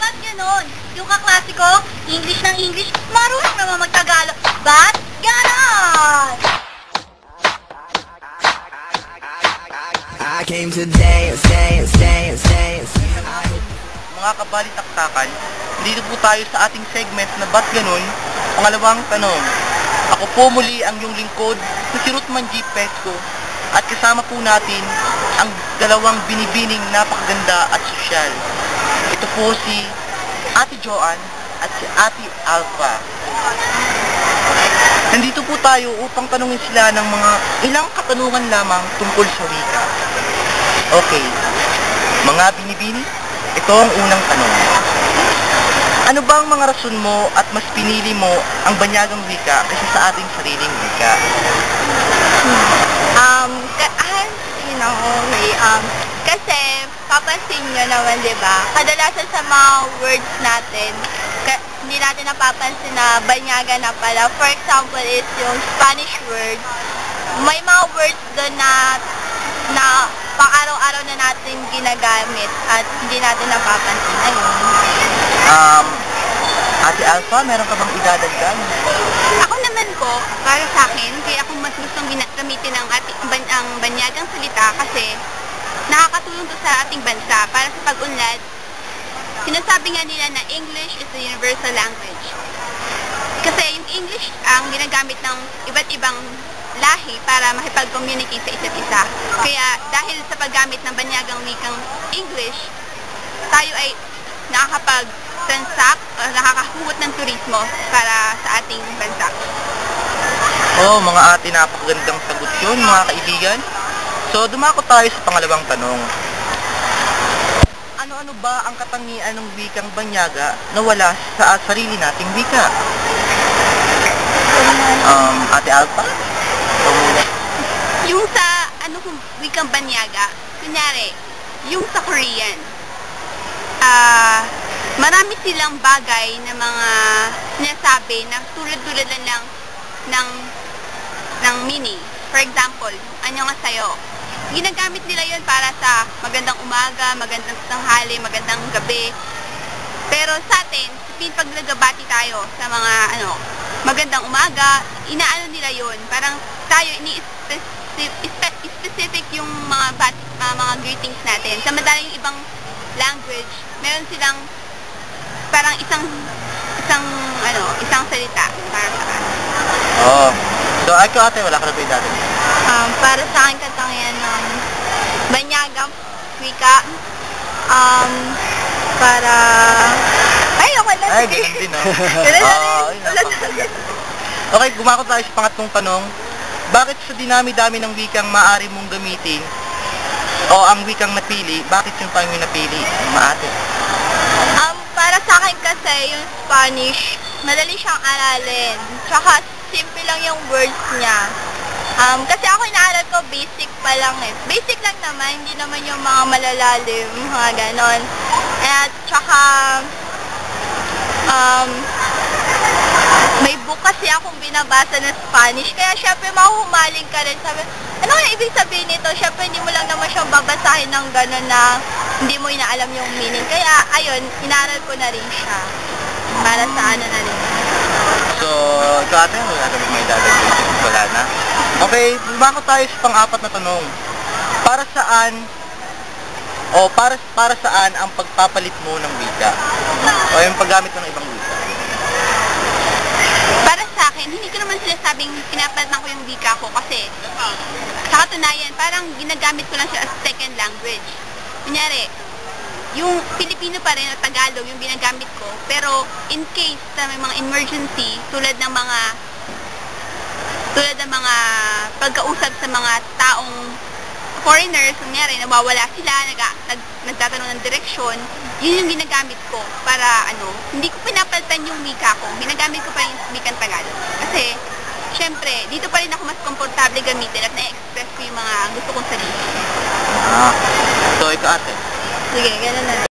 Ba't ganon? Yung kaklase ko, English ng English, marunong naman magtagalog. Ba't ganon? I came to dance, dance, dance, dance. Mga kabalitaktakan, dito po tayo sa ating segment na Ba't Ganon? Pangalawang tanong. Ako po muli ang iyong lingkod na si Ruthman G. Pesco at kasama po natin ang dalawang binibining napakaganda at sosyal. Ito po si Ate Joanne at si Ate Alpha. Nandito po tayo upang tanungin sila ng mga ilang katanungan lamang tungkol sa wika. Okay, mga binibini, ito ang unang tanong. Ano ba ang mga rason mo at mas pinili mo ang banyagang wika kaysa sa ating sariling wika? Kasi papansin nyo naman, di ba? Kadalasan sa mga words natin, hindi natin napapansin na banyaga na pala. For example is yung Spanish words. May mga words doon na pang-araw-araw na natin ginagamit at hindi natin napapansin. Ayun. Ate Alpha, meron ka bang idadagdag? Ako naman po, para sa akin, kaya ako mas gustong gamitin ang banyagang salita kasi nakakatulong to sa ating bansa para sa pag-unlad. Sinasabi nga nila na English is a universal language. Kasi yung English ang ginagamit ng iba't ibang lahi para makipag-communicate sa isa't isa. Kaya dahil sa paggamit ng banyagang wikang English, tayo ay nakakapag-transact o nakakahugot ng turismo para sa ating bansa. Oh, mga ate, napakagandang sagot yun, mga kaibigan. So, dumako tayo sa pangalawang tanong. Ano-ano ba ang katangian ng wikang banyaga na wala sa sarili nating wika? Ate Alpha? Yung sa wikang banyaga, kunyari, yung sa Korean, marami silang bagay na mga sinasabi na tulad-tulad lang ng meaning. For example, ano nga sayo, ginagamit nila yun para sa magandang umaga, magandang tanghali, magandang gabi. Pero sa atin, pag nagbabati tayo sa mga magandang umaga, inaano nila yun. Parang tayo, specific yung mga greetings natin. Samantalang yung ibang language, meron silang parang isang salita para sa akin. Oh. So, ikaw ate, wala ka na ba yung dati? Para sa akin katangian ng banyagang wika, para... Ay, wala. Ay, ganun din, no? Okay, gumako tayo sa pangatlong tanong. Bakit sa dinami-dami ng wikang maaari mong gamitin o ang wikang napili, bakit yung pang yung napili, maate? Para sa akin kasi yung Spanish, madali siyang aralin. Tsaka simple lang yung words niya. Kasi ako inaaral ko basic pa lang eh. Basic lang naman, hindi naman yung mga malalalim, mga ganon. At tsaka, may book kasi akong binabasa ng Spanish, kaya syempre mahuhumaling ka rin. Sabi, ano kaya ibig sabihin nito? Syempre hindi mo lang naman siyang babasahin ng ganon na hindi mo inaalam yung meaning. Kaya, ayun, inaaral ko na rin siya. Para sa na rin. So, ito ate, wala na may dadagdag. Wala na. Okay, bako tayo sa pang-apat na tanong. Para saan ang pagpapalit mo ng wika? O yung paggamit mo ng ibang wika? Para sa akin, hindi ko naman sinasabing pinapalitan ko yung wika ko kasi sa katunayan, parang ginagamit ko lang siya as second language. Kunyari, yung Filipino pa rin at Tagalog yung ginagamit ko, pero in case na may mga emergency tulad ng mga pagkausap sa mga taong foreigners, kunyari nawawala sila, nagtatanong ng direksyon, yun yung ginagamit ko para hindi ko pinapalitan yung wika ko, ginagamit ko pa yung wikang Tagalog. Kasi syempre, dito pa rin ako mas komportable gamitin at na-express ko yung mga gusto kong sarili. So ikaw ate? Sige, gano'n na.